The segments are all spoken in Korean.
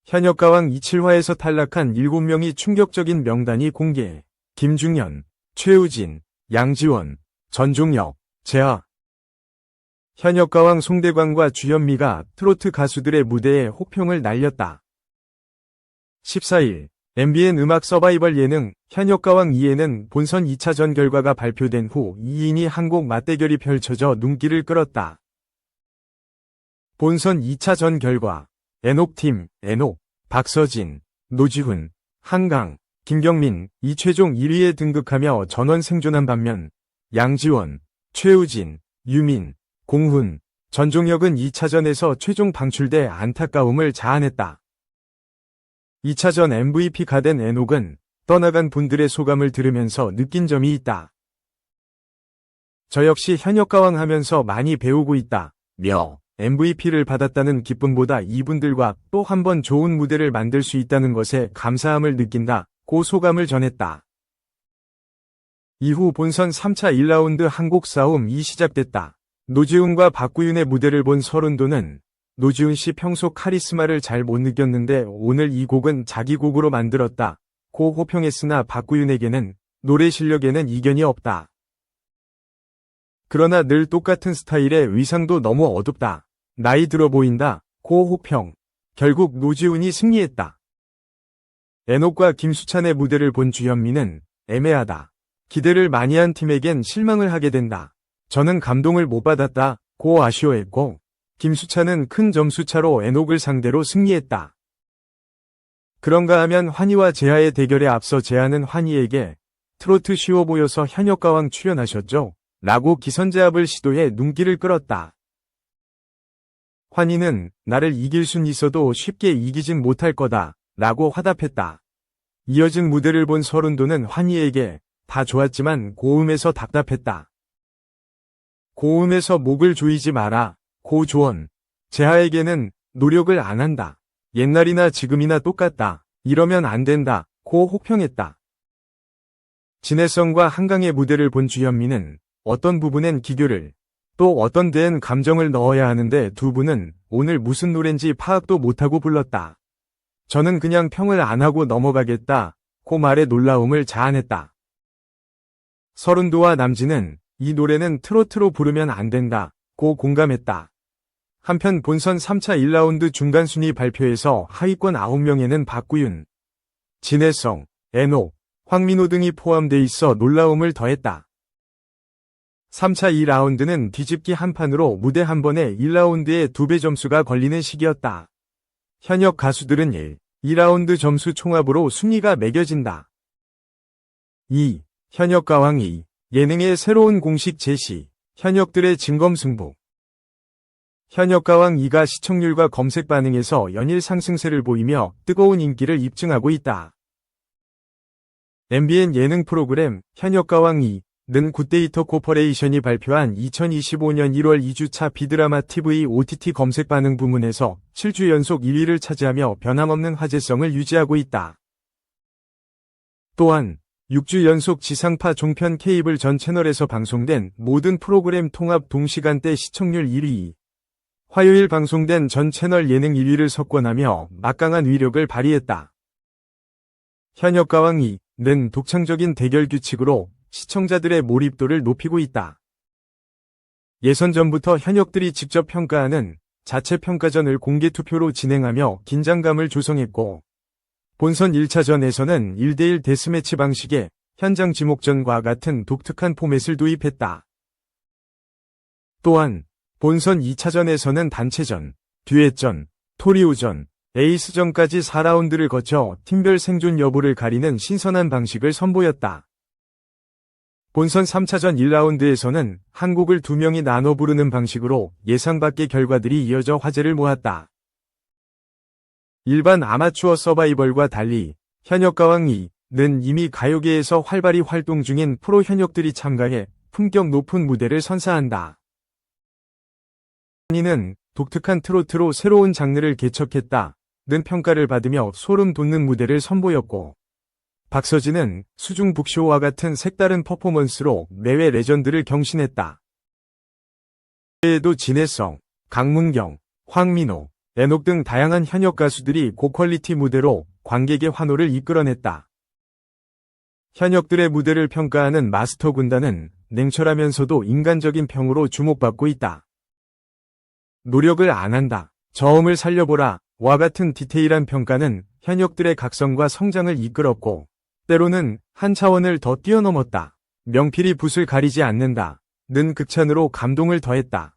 현역가왕 27화에서 탈락한 7명이 충격적인 명단이 공개. 김중현, 최우진, 양지원, 전종혁, 재하. 현역가왕 송대광과 주현미가 트로트 가수들의 무대에 호평을 날렸다. 14일 MBN 음악 서바이벌 예능 현역가왕 2에는 본선 2차전 결과가 발표된 후 2인이 한 곡 맞대결이 펼쳐져 눈길을 끌었다. 본선 2차전 결과 에녹팀 에녹, 박서진, 노지훈, 한강, 김경민, 이최종 1위에 등극하며 전원 생존한 반면 양지원, 최우진, 유민, 공훈, 전종혁은 2차전에서 최종 방출돼 안타까움을 자아냈다. 2차전 MVP가 된 에녹은 떠나간 분들의 소감을 들으면서 느낀 점이 있다. 저 역시 현역가왕 하면서 많이 배우고 있다. 며 MVP를 받았다는 기쁨보다 이분들과 또 한 번 좋은 무대를 만들 수 있다는 것에 감사함을 느낀다. 고 소감을 전했다. 이후 본선 3차 1라운드 한 곡 싸움이 시작됐다. 노지훈과 박구윤의 무대를 본 서른도는 노지훈 씨 평소 카리스마를 잘 못 느꼈는데 오늘 이 곡은 자기 곡으로 만들었다. 고 호평했으나 박구윤에게는 노래 실력에는 이견이 없다. 그러나 늘 똑같은 스타일의 의상도 너무 어둡다. 나이 들어 보인다. 고 호평. 결국 노지훈이 승리했다. 에녹과 김수찬의 무대를 본 주현미는 애매하다. 기대를 많이 한 팀에겐 실망을 하게 된다. 저는 감동을 못 받았다. 고 아쉬워했고 김수찬은 큰 점수차로 에녹을 상대로 승리했다. 그런가 하면 환희와 재하의 대결에 앞서 재하는 환희에게 트로트 쉬워 보여서 현역가왕 출연하셨죠? 라고 기선제압을 시도해 눈길을 끌었다. 환희는 나를 이길 순 있어도 쉽게 이기진 못할 거다. 라고 화답했다. 이어진 무대를 본 서른도는 환희에게 다 좋았지만 고음에서 답답했다. 고음에서 목을 조이지 마라. 고 조언. 재하에게는 노력을 안 한다. 옛날이나 지금이나 똑같다. 이러면 안 된다. 고 호평했다. 진해성과 한강의 무대를 본 주현미는 어떤 부분엔 기교를 또 어떤 데엔 감정을 넣어야 하는데 두 분은 오늘 무슨 노래인지 파악도 못하고 불렀다. 저는 그냥 평을 안 하고 넘어가겠다. 고 말에 놀라움을 자아냈다. 서른도와 남진은 이 노래는 트로트로 부르면 안 된다. 고 공감했다. 한편 본선 3차 1라운드 중간 순위 발표에서 하위권 9명에는 박구윤, 진해성, 에녹, 황민호 등이 포함돼 있어 놀라움을 더했다. 3차 2라운드는 뒤집기 한 판으로 무대 한 번에 1라운드에 2배 점수가 걸리는 시기였다. 현역 가수들은 1, 2라운드 점수 총합으로 순위가 매겨진다. 2. 현역가왕 2. 예능의 새로운 공식 제시. 현역들의 진검승부. 현역가왕 2가 시청률과 검색 반응에서 연일 상승세를 보이며 뜨거운 인기를 입증하고 있다. MBN 예능 프로그램 현역가왕 2는 굿데이터 코퍼레이션이 발표한 2025년 1월 2주차 비드라마 TV OTT 검색 반응 부문에서 7주 연속 1위를 차지하며 변함없는 화제성을 유지하고 있다. 또한 6주 연속 지상파 종편 케이블 전 채널에서 방송된 모든 프로그램 통합 동시간대 시청률 1위, 화요일 방송된 전 채널 예능 1위를 석권하며 막강한 위력을 발휘했다. 현역가왕 2는 독창적인 대결 규칙으로 시청자들의 몰입도를 높이고 있다. 예선 전부터 현역들이 직접 평가하는 자체 평가전을 공개 투표로 진행하며 긴장감을 조성했고, 본선 1차전에서는 1대1 데스매치 방식의 현장 지목전과 같은 독특한 포맷을 도입했다. 또한 본선 2차전에서는 단체전, 듀엣전, 토리오전, 에이스전까지 4라운드를 거쳐 팀별 생존 여부를 가리는 신선한 방식을 선보였다. 본선 3차전 1라운드에서는 한 곡을 2명이 나눠 부르는 방식으로 예상 밖의 결과들이 이어져 화제를 모았다. 일반 아마추어 서바이벌과 달리 현역가왕 2는 이미 가요계에서 활발히 활동 중인 프로 현역들이 참가해 품격 높은 무대를 선사한다. 환희는 독특한 트로트로 새로운 장르를 개척했다는 평가를 받으며 소름 돋는 무대를 선보였고, 박서진은 수중 북쇼와 같은 색다른 퍼포먼스로 내외 레전드를 경신했다. 외에도 진해성, 강문경, 황민호, 에녹 등 다양한 현역 가수들이 고퀄리티 무대로 관객의 환호를 이끌어냈다. 현역들의 무대를 평가하는 마스터 군단은 냉철하면서도 인간적인 평으로 주목받고 있다. 노력을 안 한다. 저음을 살려보라. 와 같은 디테일한 평가는 현역들의 각성과 성장을 이끌었고 때로는 한 차원을 더 뛰어넘었다. 명필이 붓을 가리지 않는다. 는 극찬으로 감동을 더했다.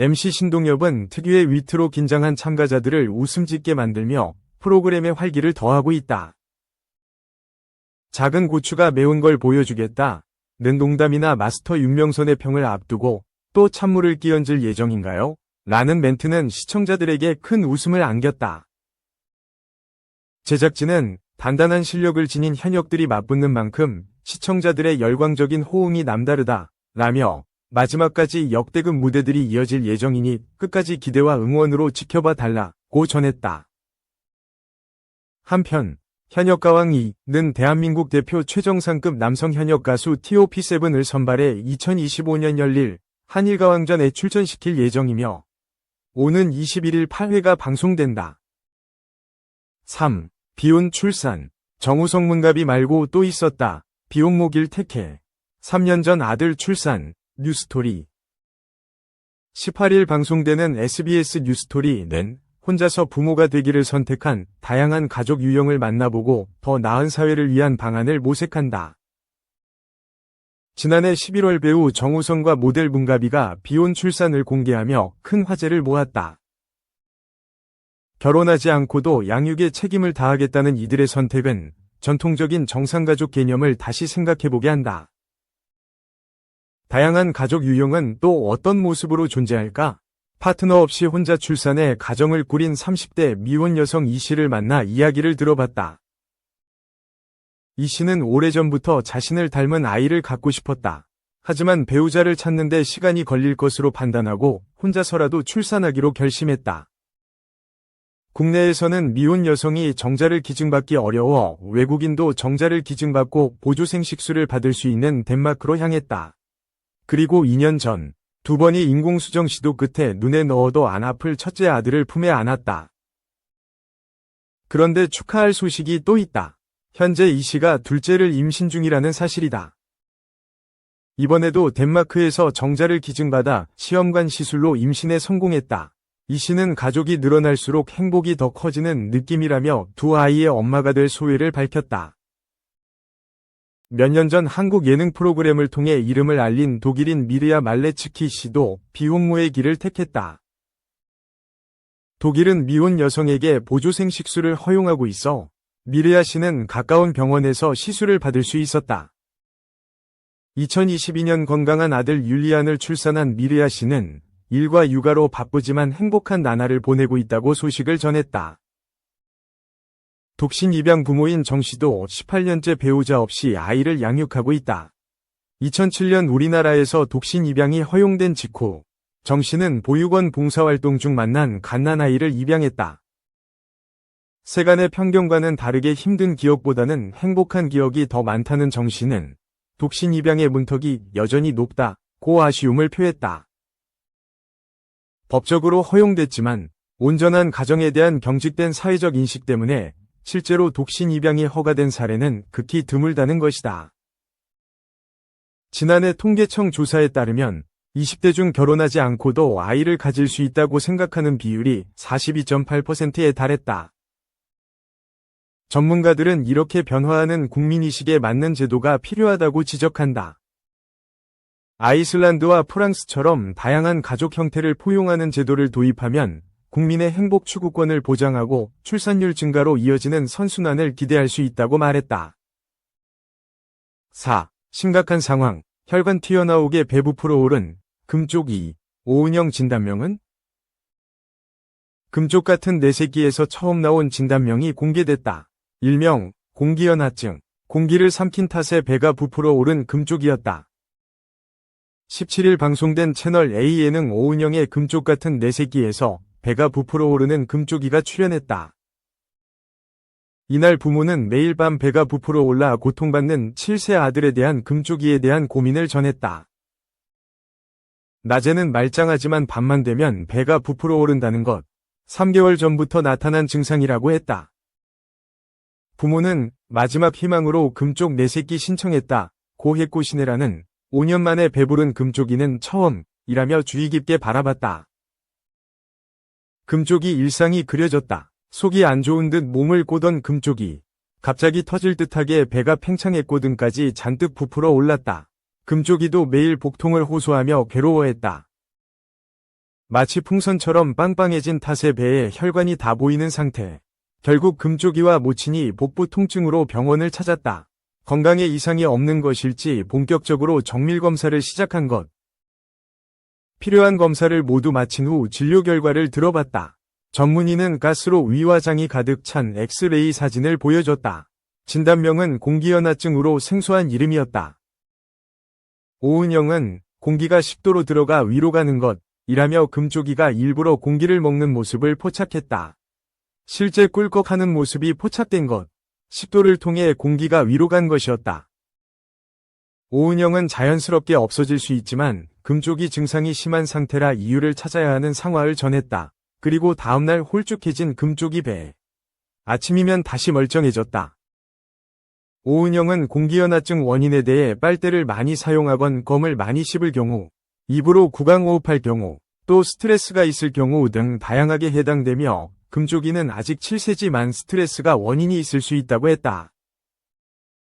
MC 신동엽은 특유의 위트로 긴장한 참가자들을 웃음 짓게 만들며 프로그램의 활기를 더하고 있다. 작은 고추가 매운 걸 보여주겠다. 는 농담이나 마스터 윤명선의 평을 앞두고 또 찬물을 끼얹을 예정인가요? 라는 멘트는 시청자들에게 큰 웃음을 안겼다. 제작진은 단단한 실력을 지닌 현역들이 맞붙는 만큼 시청자들의 열광적인 호응이 남다르다. 라며 마지막까지 역대급 무대들이 이어질 예정이니 끝까지 기대와 응원으로 지켜봐 달라고 전했다. 한편 현역가왕 2는 대한민국 대표 최정상급 남성 현역 가수 TOP7을 선발해 2025년 열릴 한일가왕전에 출전시킬 예정이며 오는 21일 8회가 방송된다. 3. 비혼 출산. 정우성 문갑이 말고 또 있었다. 비혼모길 택해. 3년 전 아들 출산. 뉴스토리. 18일 방송되는 SBS 뉴스토리는 혼자서 부모가 되기를 선택한 다양한 가족 유형을 만나보고 더 나은 사회를 위한 방안을 모색한다. 지난해 11월 배우 정우성과 모델 문가비가 비혼 출산을 공개하며 큰 화제를 모았다. 결혼하지 않고도 양육에 책임을 다하겠다는 이들의 선택은 전통적인 정상가족 개념을 다시 생각해보게 한다. 다양한 가족 유형은 또 어떤 모습으로 존재할까? 파트너 없이 혼자 출산해 가정을 꾸린 30대 미혼 여성 이 씨를 만나 이야기를 들어봤다. 이 씨는 오래전부터 자신을 닮은 아이를 갖고 싶었다. 하지만 배우자를 찾는데 시간이 걸릴 것으로 판단하고 혼자서라도 출산하기로 결심했다. 국내에서는 미혼 여성이 정자를 기증받기 어려워 외국인도 정자를 기증받고 보조생식수를 받을 수 있는 덴마크로 향했다. 그리고 2년 전 2번이 인공수정 시도 끝에 눈에 넣어도 안 아플 첫째 아들을 품에 안았다. 그런데 축하할 소식이 또 있다. 현재 이 씨가 둘째를 임신 중이라는 사실이다. 이번에도 덴마크에서 정자를 기증받아 시험관 시술로 임신에 성공했다. 이 씨는 가족이 늘어날수록 행복이 더 커지는 느낌이라며 두 아이의 엄마가 될 소회를 밝혔다. 몇 년 전 한국 예능 프로그램을 통해 이름을 알린 독일인 미르야 말레츠키 씨도 비혼모의 길을 택했다. 독일은 미혼 여성에게 보조생식수를 허용하고 있어 미르야 씨는 가까운 병원에서 시술을 받을 수 있었다. 2022년 건강한 아들 율리안을 출산한 미르야 씨는 일과 육아로 바쁘지만 행복한 나날을 보내고 있다고 소식을 전했다. 독신 입양 부모인 정 씨도 18년째 배우자 없이 아이를 양육하고 있다. 2007년 우리나라에서 독신 입양이 허용된 직후 정 씨는 보육원 봉사활동 중 만난 갓난아이를 입양했다. 세간의 편견과는 다르게 힘든 기억보다는 행복한 기억이 더 많다는 정 씨는 독신 입양의 문턱이 여전히 높다고 아쉬움을 표했다. 법적으로 허용됐지만 온전한 가정에 대한 경직된 사회적 인식 때문에 실제로 독신 입양이 허가된 사례는 극히 드물다는 것이다. 지난해 통계청 조사에 따르면 20대 중 결혼하지 않고도 아이를 가질 수 있다고 생각하는 비율이 42.8%에 달했다. 전문가들은 이렇게 변화하는 국민의식에 맞는 제도가 필요하다고 지적한다. 아이슬란드와 프랑스처럼 다양한 가족 형태를 포용하는 제도를 도입하면 국민의 행복 추구권을 보장하고 출산율 증가로 이어지는 선순환을 기대할 수 있다고 말했다. 4. 심각한 상황. 혈관 튀어나오게 배 부풀어 오른 금쪽 2. 오은영 진단명은? 금쪽 같은 뇌새끼에서 처음 나온 진단명이 공개됐다. 일명 공기연화증. 공기를 삼킨 탓에 배가 부풀어 오른 금쪽이었다. 17일 방송된 채널 A 예능 오은영의 금쪽 같은 뇌새끼에서 배가 부풀어 오르는 금쪽이가 출연했다. 이날 부모는 매일 밤 배가 부풀어 올라 고통받는 7세 아들에 대한 금쪽이에 대한 고민을 전했다. 낮에는 말짱하지만 밤만 되면 배가 부풀어 오른다는 것. 3개월 전부터 나타난 증상이라고 했다. 부모는 마지막 희망으로 금쪽 내새끼 신청했다. 고 했고 시내라는 5년 만에 배부른 금쪽이는 처음이라며 주의 깊게 바라봤다. 금쪽이 일상이 그려졌다. 속이 안 좋은 듯 몸을 꼬던 금쪽이 갑자기 터질 듯하게 배가 팽창했고 등까지 잔뜩 부풀어 올랐다. 금쪽이도 매일 복통을 호소하며 괴로워했다. 마치 풍선처럼 빵빵해진 탓에 배에 혈관이 다 보이는 상태. 결국 금쪽이와 모친이 복부 통증으로 병원을 찾았다. 건강에 이상이 없는 것일지 본격적으로 정밀검사를 시작한 것. 필요한 검사를 모두 마친 후 진료 결과를 들어봤다. 전문의는 가스로 위와 장이 가득 찬 엑스레이 사진을 보여줬다. 진단명은 공기연화증으로 생소한 이름이었다. 오은영은 공기가 10도로 들어가 위로 가는 것이라며 금쪽이가 일부러 공기를 먹는 모습을 포착했다. 실제 꿀꺽하는 모습이 포착된 것. 10도를 통해 공기가 위로 간 것이었다. 오은영은 자연스럽게 없어질 수 있지만 금쪽이 증상이 심한 상태라 이유를 찾아야 하는 상황을 전했다. 그리고 다음날 홀쭉해진 금쪽이 배. 아침이면 다시 멀쩡해졌다. 오은영은 공기연화증 원인에 대해 빨대를 많이 사용하건 껌을 많이 씹을 경우, 입으로 구강호흡할 경우, 또 스트레스가 있을 경우 등 다양하게 해당되며 금쪽이는 아직 7세지만 스트레스가 원인이 있을 수 있다고 했다.